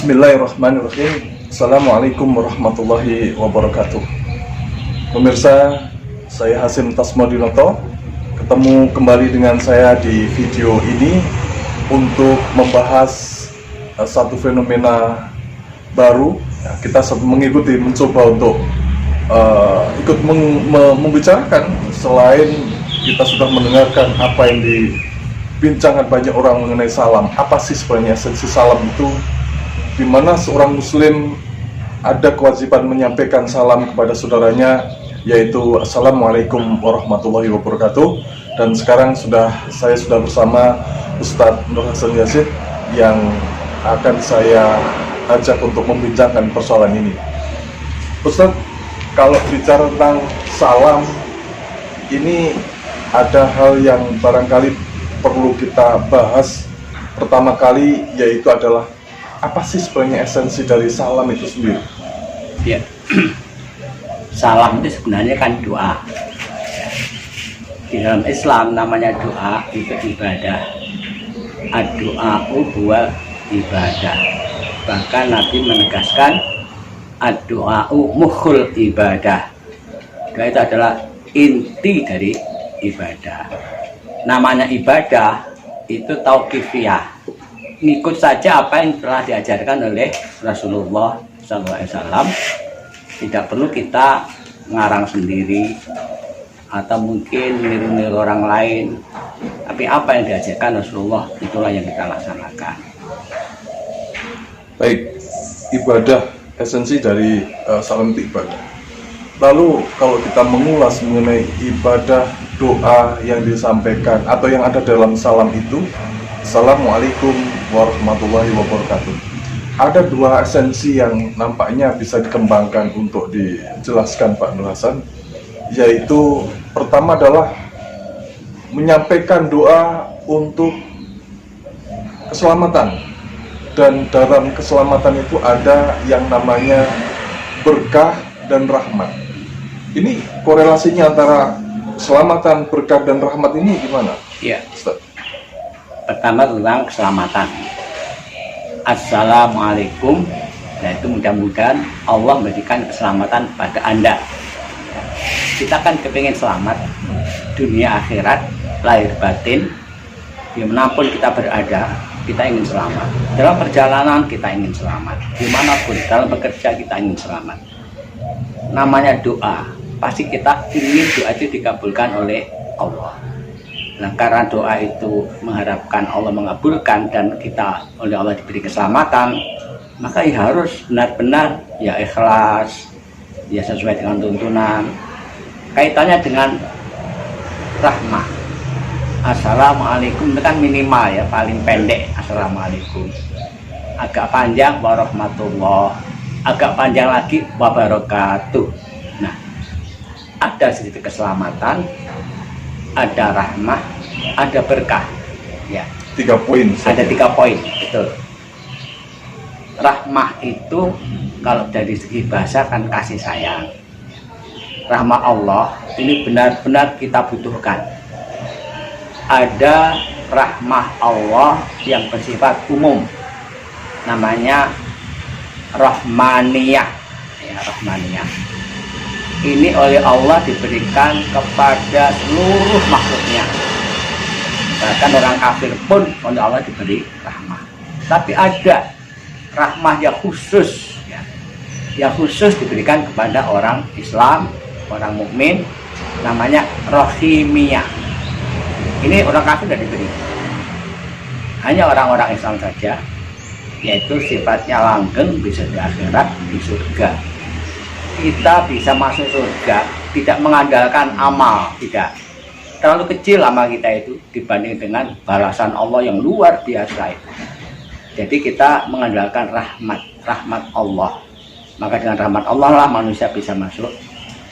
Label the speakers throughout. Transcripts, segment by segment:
Speaker 1: Bismillahirrahmanirrahim. Assalamualaikum warahmatullahi wabarakatuh. Pemirsa, saya Hasim Tasmodinoto. Ketemu kembali dengan saya di video ini untuk membahas satu fenomena baru. Kita mencoba untuk ikut membicarakan. Selain kita sudah mendengarkan apa yang dibincangkan banyak orang mengenai salam, apa sih sebenarnya esensi salam itu, di mana seorang muslim ada kewajiban menyampaikan salam kepada saudaranya, yaitu Assalamualaikum warahmatullahi wabarakatuh. Dan sekarang saya sudah bersama Ustadz Nur Hasan Yazid yang akan saya ajak untuk membincangkan persoalan ini. Ustadz, kalau bicara tentang salam, ini ada hal yang barangkali perlu kita bahas. Pertama kali yaitu adalah apa sih sebenarnya esensi dari salam itu sendiri?
Speaker 2: Ya, salam itu sebenarnya kan doa. Di dalam Islam namanya doa itu ibadah. Ad-du'a'u huwa ibadah. Bahkan Nabi menegaskan ad-du'a'u mukhul ibadah. Doa itu adalah inti dari ibadah. Namanya ibadah itu tauqifiyah. Ngikut saja apa yang telah diajarkan oleh Rasulullah SAW. Tidak perlu kita ngarang sendiri atau mungkin niru-niru orang lain. Tapi apa yang diajarkan Rasulullah itulah yang kita laksanakan.
Speaker 1: Baik, ibadah, esensi dari salam itu ibadah. Lalu kalau kita mengulas mengenai ibadah, doa yang disampaikan atau yang ada dalam salam itu, Assalamualaikum warahmatullahi wabarakatuh, ada dua esensi yang nampaknya bisa dikembangkan untuk dijelaskan Pak Nur Hasan, yaitu pertama adalah menyampaikan doa untuk keselamatan, dan dalam keselamatan itu ada yang namanya berkah dan rahmat. Ini korelasinya antara keselamatan, berkah dan rahmat ini gimana?
Speaker 2: Ya.
Speaker 1: Ustaz?
Speaker 2: Pertama tentang keselamatan. Assalamualaikum. Nah itu mudah-mudahan Allah memberikan keselamatan pada Anda. Kita kan kepingin selamat dunia akhirat, lahir batin. Dimanapun kita berada, kita ingin selamat. Dalam perjalanan kita ingin selamat. Dimanapun dalam bekerja kita ingin selamat. Namanya doa, pasti kita ingin doa itu dikabulkan oleh Allah. Nah karena doa itu mengharapkan Allah mengabulkan dan kita oleh Allah diberi keselamatan, maka ya harus benar-benar ya ikhlas, ya sesuai dengan tuntunan. Kaitannya dengan rahmah. Assalamualaikum itu kan minimal ya, paling pendek Assalamualaikum. Agak panjang warahmatullah, agak panjang lagi wabarakatuh. Nah, ada sedikit keselamatan, ada rahmah, ada berkah. Ya.
Speaker 1: 3 poin.
Speaker 2: Ada 3 poin, betul. Rahmah itu kalau dari segi bahasa kan kasih sayang. Rahmah Allah ini benar-benar kita butuhkan. Ada rahmah Allah yang bersifat umum, namanya Rahmaniyah. Ya, Rahmaniyah. Ini oleh Allah diberikan kepada seluruh makhluknya. Bahkan orang kafir pun oleh Allah diberi rahmah. Tapi ada rahmah yang khusus, ya, yang khusus diberikan kepada orang Islam, orang mukmin, namanya Rahimiyah. Ini orang kafir tidak diberi, hanya orang-orang Islam saja, yaitu sifatnya langgeng, bisa di akhirat, di surga. Kita bisa masuk surga tidak mengandalkan amal, tidak. Terlalu kecil amal kita itu dibanding dengan balasan Allah yang luar biasa itu. Jadi kita mengandalkan rahmat Allah. Maka dengan rahmat Allah lah manusia bisa masuk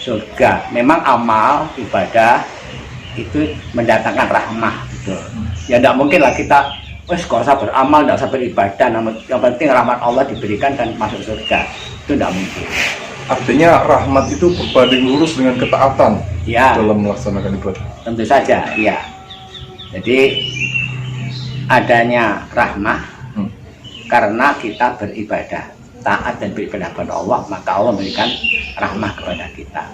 Speaker 2: surga. Memang amal ibadah itu mendatangkan rahmah, gitu. Ya tidak mungkin lah kita wes gak usah beramal, tidak usah beribadah, yang penting rahmat Allah diberikan dan masuk surga. Itu tidak mungkin.
Speaker 1: Artinya rahmat itu berbanding lurus dengan ketaatan
Speaker 2: ya,
Speaker 1: dalam melaksanakan ibadah.
Speaker 2: Tentu saja, iya. Jadi adanya rahmah karena kita beribadah, taat dan beribadah kepada Allah, maka Allah memberikan rahmah kepada kita.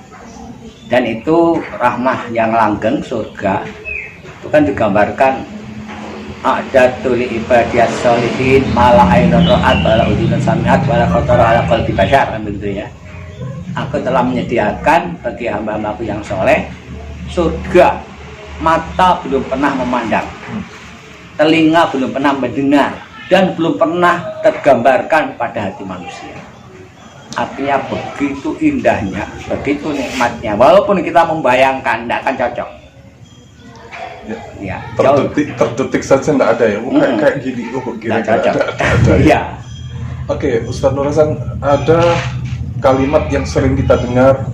Speaker 2: Dan itu rahmah yang langgeng, surga itu kan digambarkan a'dadtu li ibadiyas sholihin mala ainun ra'at wala udhunun sami'at wala khatara ala qalbi bashar, kan begitu ya. Aku telah menyediakan bagi hamba-hambaku yang soleh surga mata belum pernah memandang, telinga belum pernah mendengar, dan belum pernah tergambarkan pada hati manusia. Artinya begitu indahnya, begitu nikmatnya, walaupun kita membayangkan tidak akan cocok ya,
Speaker 1: terdetik saja tidak ada ya, kayak gini,
Speaker 2: tidak cocok
Speaker 1: ya. Oke, Ustadz Nur Hasan, ada kalimat yang sering kita dengar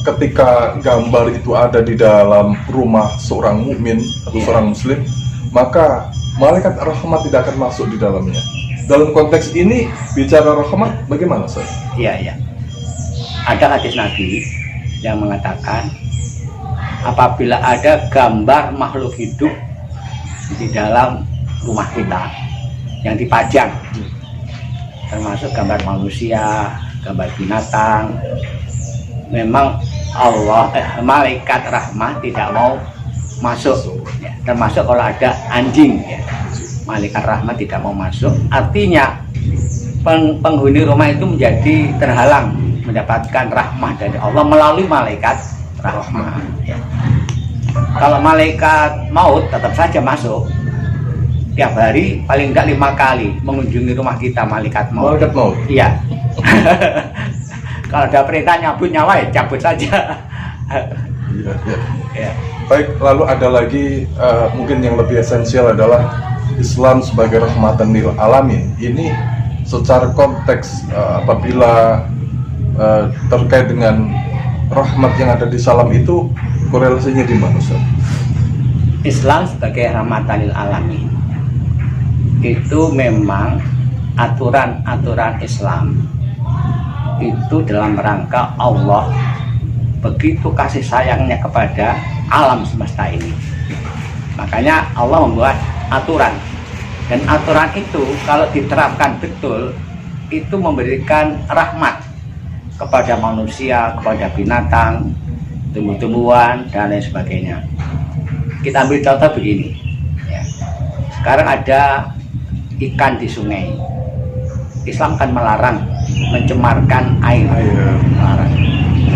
Speaker 1: ketika gambar itu ada di dalam rumah seorang mukmin atau seorang muslim, maka malaikat rahmat tidak akan masuk di dalamnya. Dalam konteks ini bicara rahmat bagaimana, Ustaz?
Speaker 2: Iya. Ada hadis Nabi yang mengatakan apabila ada gambar makhluk hidup di dalam rumah kita yang dipajang, termasuk gambar manusia, gambar binatang, memang malaikat rahmat tidak mau masuk ya. Termasuk kalau ada anjing ya, malaikat rahmat tidak mau masuk. Artinya penghuni rumah itu menjadi terhalang mendapatkan rahmat dari Allah melalui malaikat rahmat ya. Kalau malaikat maut tetap saja masuk tiap hari, paling tidak 5 kali mengunjungi rumah kita malaikat maut. Iya. Kalau ada perintah nyabut nyawa ya cabut saja.
Speaker 1: Ya. Baik, lalu ada lagi mungkin yang lebih esensial adalah Islam sebagai rahmatan lil alamin. Ini secara konteks apabila terkait dengan rahmat yang ada di salam itu korelasinya di mana, Ustaz?
Speaker 2: Islam sebagai rahmatan lil alamin itu memang aturan-aturan Islam itu dalam rangka Allah begitu kasih sayangnya kepada alam semesta ini. Makanya Allah membuat aturan, dan aturan itu kalau diterapkan betul itu memberikan rahmat kepada manusia, kepada binatang, tumbuh-tumbuhan dan lain sebagainya. Kita ambil contoh begini ya. Sekarang ada ikan di sungai, Islam kan melarang mencemarkan air. Melarang.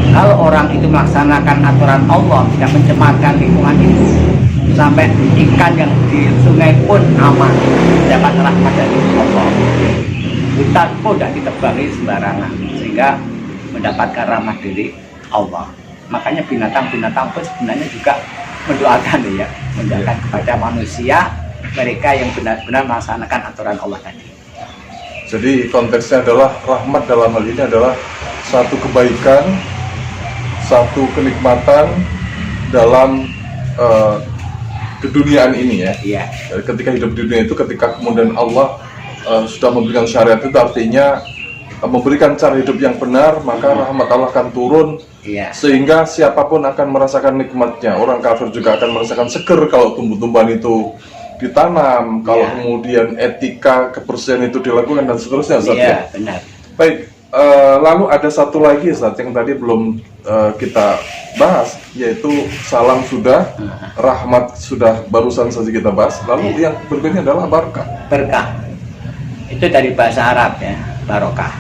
Speaker 2: Kalau orang itu melaksanakan aturan Allah, tidak mencemarkan lingkungan itu, sampai ikan yang di sungai pun aman, dapat rahmat dari Allah. Hutan pun tidak ditebangi sembarangan, sehingga mendapatkan rahmat dari Allah. Makanya binatang-binatang pun sebenarnya juga mendoakan ya, mendoakan kepada manusia, mereka yang benar-benar melaksanakan aturan Allah tadi.
Speaker 1: Jadi konteksnya adalah rahmat dalam hal ini adalah satu kebaikan, satu kenikmatan dalam keduniaan ini ya.
Speaker 2: Iya.
Speaker 1: Ketika hidup di dunia itu, ketika kemudian Allah sudah memberikan syariat, itu artinya memberikan cara hidup yang benar, maka rahmat Allah akan turun.
Speaker 2: Iya.
Speaker 1: Sehingga siapapun akan merasakan nikmatnya. Orang kafir juga akan merasakan seger kalau tumbuh-tumbuhan itu ditanam, kalau kemudian etika kebersihan itu dilakukan dan seterusnya, Ustaz.
Speaker 2: Iya, benar.
Speaker 1: Baik, lalu ada satu lagi, Ustaz, yang tadi belum kita bahas, yaitu salam sudah, rahmat sudah barusan saja kita bahas. Lalu yang berikutnya adalah barakah.
Speaker 2: Berkah itu dari bahasa Arab ya, barokah.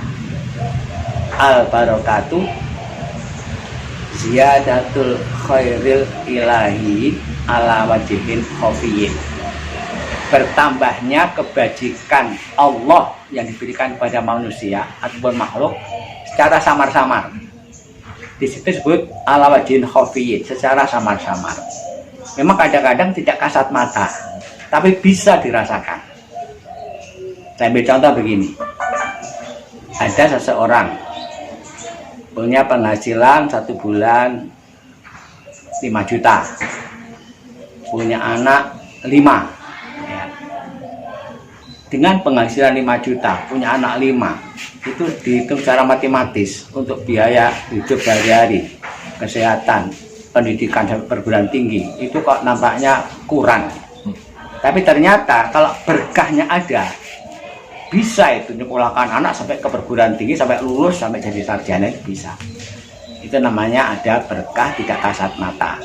Speaker 2: Al barokatu ziyadatul khairil ilahi ala wajihin khafiyyin. Bertambahnya kebajikan Allah yang diberikan kepada manusia ataupun makhluk secara samar-samar. Di situ disebut ala wajihin khafiyyin, secara samar-samar. Memang kadang-kadang tidak kasat mata, tapi bisa dirasakan. Saya ambil contoh begini. Ada seseorang punya penghasilan 1 bulan 5 juta, punya anak 5. Dengan penghasilan 5 juta, punya anak 5, itu dihitung secara matematis untuk biaya hidup sehari-hari, kesehatan, pendidikan perguruan tinggi, itu kok nampaknya kurang. Tapi ternyata kalau berkahnya ada, bisa itu nyekolahkan anak sampai ke perguruan tinggi, sampai lulus, sampai jadi sarjana, itu bisa. Itu namanya ada berkah, tidak kasat mata.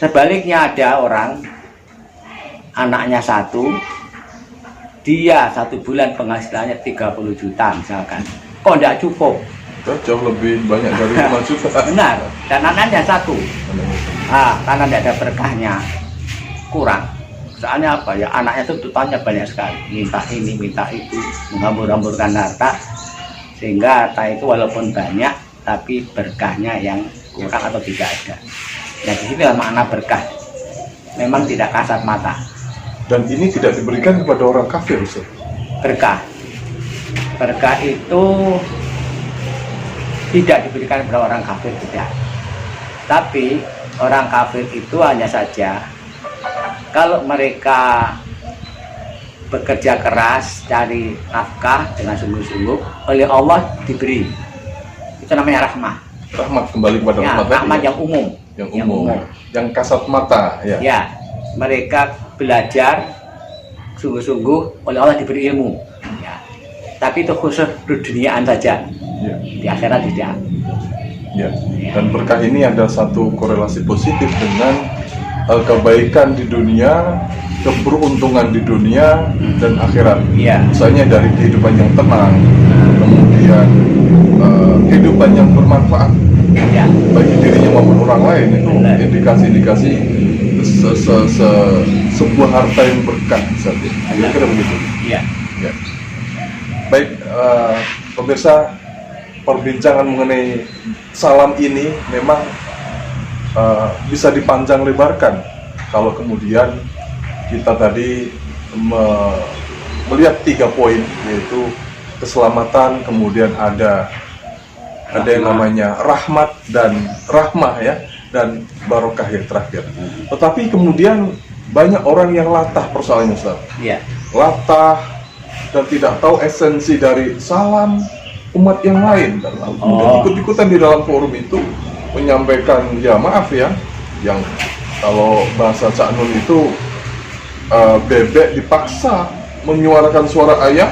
Speaker 2: Sebaliknya ada orang anaknya satu, dia 1 bulan penghasilannya 30 juta misalkan, kok tidak cukup.
Speaker 1: Jauh lebih banyak dari 5 juta.
Speaker 2: Benar, dan anaknya satu. Karena tidak ada berkahnya, kurang. Soalnya apa ya, anaknya itu tuntutannya banyak sekali, minta ini, minta itu, menghambur-hamburkan harta, sehingga harta itu walaupun banyak, tapi berkahnya yang kurang atau tidak ada. Nah, di sini makna berkah, memang tidak kasat mata.
Speaker 1: Dan ini tidak diberikan kepada orang kafir, Ustaz.
Speaker 2: Berkah itu tidak diberikan kepada orang kafir, tidak. Tapi orang kafir itu hanya saja kalau mereka bekerja keras, cari nafkah dengan sungguh-sungguh, oleh Allah diberi. Itu namanya rahmah.
Speaker 1: Rahmat, kembali kepada
Speaker 2: Ya,
Speaker 1: rahmat
Speaker 2: rahmat
Speaker 1: tadi.
Speaker 2: yang umum.
Speaker 1: Yang umum. Yang kasat mata, ya.
Speaker 2: Ya, mereka belajar sungguh-sungguh, oleh Allah diberi ilmu. Ya. Tapi itu khusus di duniaan saja.
Speaker 1: Ya.
Speaker 2: Di akhirat tidak.
Speaker 1: Ya. Dan berkah ini ada satu korelasi positif dengan kebaikan di dunia, keberuntungan di dunia dan akhirat.
Speaker 2: Iya.
Speaker 1: Misalnya dari kehidupan yang tenang, kemudian kehidupan yang bermanfaat
Speaker 2: Ya.
Speaker 1: bagi dirinya maupun orang lain, itu
Speaker 2: Benar.
Speaker 1: indikasi-indikasi sebuah harta yang berkah saja. Kira-kira begitu.
Speaker 2: Iya.
Speaker 1: Ya. Baik, pemirsa, perbincangan mengenai salam ini memang bisa dipanjang lebarkan kalau kemudian kita tadi melihat 3 poin, yaitu keselamatan, kemudian ada yang namanya rahmat dan rahmah, ya, dan barokah yang terakhir. Tetapi kemudian banyak orang yang latah persoalannya, Ustaz.
Speaker 2: Iya.
Speaker 1: Latah dan tidak tahu esensi dari salam umat yang lain, dan kemudian ikut-ikutan di dalam forum itu menyampaikan, ya maaf ya, yang kalau bahasa Cak Nun itu bebek dipaksa menyuarakan suara ayam,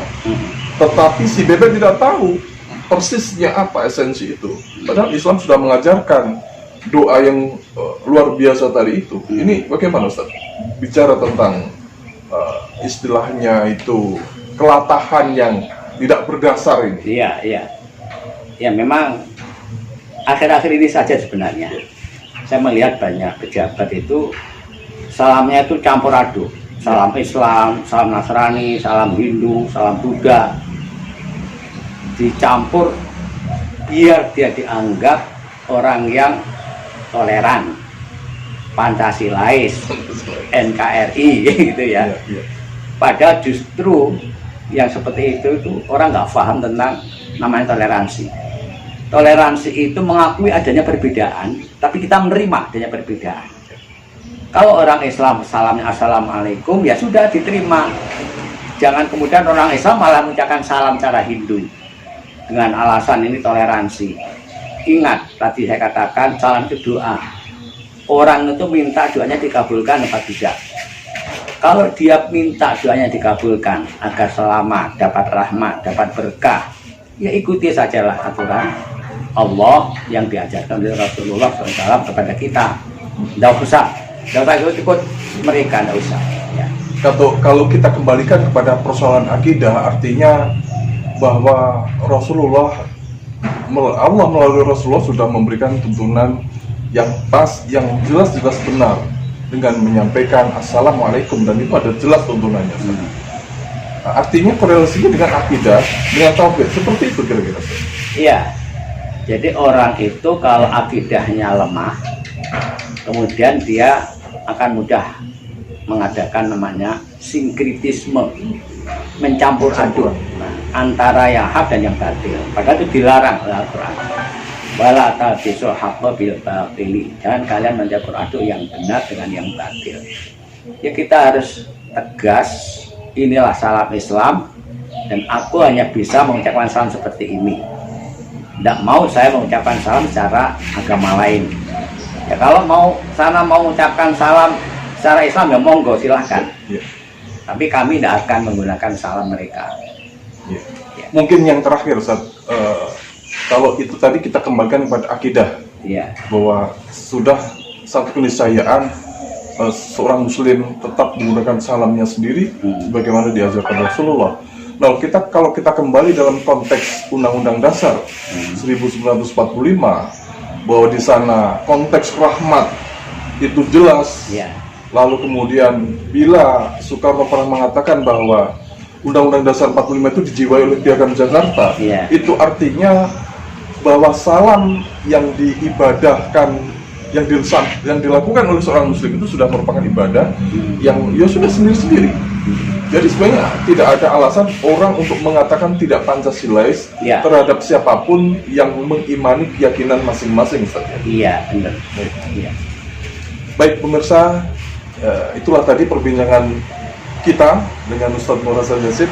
Speaker 1: tetapi si bebek tidak tahu persisnya apa esensi itu. Padahal Islam sudah mengajarkan doa yang luar biasa tadi itu. Ini bagaimana, Ustaz? Bicara tentang istilahnya itu kelatahan yang tidak berdasar ini.
Speaker 2: Iya, iya. Ya memang akhir-akhir ini saja sebenarnya saya melihat banyak pejabat itu salamnya itu campur aduk. Salam Islam, salam Nasrani, salam Hindu, salam Buddha, dicampur biar dia dianggap orang yang toleran, Pancasilais, NKRI gitu ya. Padahal justru yang seperti itu orang nggak paham tentang namanya toleransi. Toleransi itu mengakui adanya perbedaan, tapi kita menerima adanya perbedaan. Kalau orang Islam salamnya assalamualaikum, ya sudah diterima. Jangan kemudian orang Islam malah mengucapkan salam cara Hindu dengan alasan ini toleransi. Ingat, tadi saya katakan salam itu doa. Orang itu minta doanya dikabulkan apa tidak. Kalau dia minta doanya dikabulkan agar selamat, dapat rahmat, dapat berkah, ya ikuti sajalah aturan Allah yang diajarkan oleh Rasulullah SAW kepada kita. Tidak usah ikut mereka, tidak usah. Ya.
Speaker 1: Kalau kita kembalikan kepada persoalan akidah, artinya bahwa Allah melalui Rasulullah sudah memberikan tuntunan yang pas, yang jelas-jelas benar dengan menyampaikan assalamualaikum, dan itu ada jelas tuntunannya. Artinya korelasinya dengan akidah, dengan tauhid, seperti itu kira-kira.
Speaker 2: Iya. Jadi orang itu kalau akidahnya lemah, kemudian dia akan mudah mengadakan namanya sinkritisme, mencampur aduk antara yang hak dan yang batil. Padahal itu dilarang oleh Al-Quran. Wala talbisul haqqa bil batili. Jangan kalian mencampur aduk yang benar dengan yang batil. Ya kita harus tegas, inilah salam Islam dan aku hanya bisa mengucapkan salam seperti ini. Tidak mau saya mengucapkan salam secara agama lain. Ya kalau mau mengucapkan salam secara Islam, ya monggo silahkan. Tapi kami tidak akan menggunakan salam mereka.
Speaker 1: Ya.
Speaker 2: Ya.
Speaker 1: Mungkin yang terakhir Ustaz, kalau itu tadi kita kembalikan kepada akidah,
Speaker 2: Iya.
Speaker 1: bahwa sudah satu keniscayaan seorang muslim tetap menggunakan salamnya sendiri sebagaimana diajarkan Rasulullah. Nah, kalau kita kembali dalam konteks Undang-Undang Dasar 1945, bahwa di sana konteks rahmat itu jelas.
Speaker 2: Iya.
Speaker 1: Lalu kemudian bila Soekarno pernah mengatakan bahwa Undang-Undang Dasar 45 itu dijiwai oleh Piagam Jakarta,
Speaker 2: Iya.
Speaker 1: itu artinya bahwa salam yang diibadahkan, yang dilakukan oleh seorang muslim itu sudah merupakan ibadah yang ya sudah sendiri-sendiri. Jadi sebenarnya tidak ada alasan orang untuk mengatakan tidak Pancasilais
Speaker 2: Ya.
Speaker 1: terhadap siapapun yang mengimani keyakinan masing-masing saja.
Speaker 2: Iya, benar.
Speaker 1: Baik.
Speaker 2: Iya.
Speaker 1: Baik pemirsa, itulah tadi perbincangan kita dengan Ustadz Nur Hasan Yazid,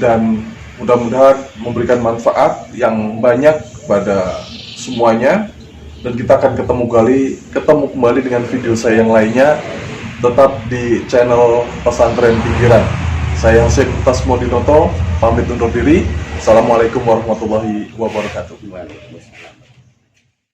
Speaker 1: dan mudah-mudahan memberikan manfaat yang banyak pada semuanya. Dan kita akan ketemu kembali dengan video saya yang lainnya, tetap di channel Pesantren Pinggiran. Saya Hasim Tasmodinoto, pamit undur diri. Assalamualaikum warahmatullahi wabarakatuh.
Speaker 2: Waalaikumsalam.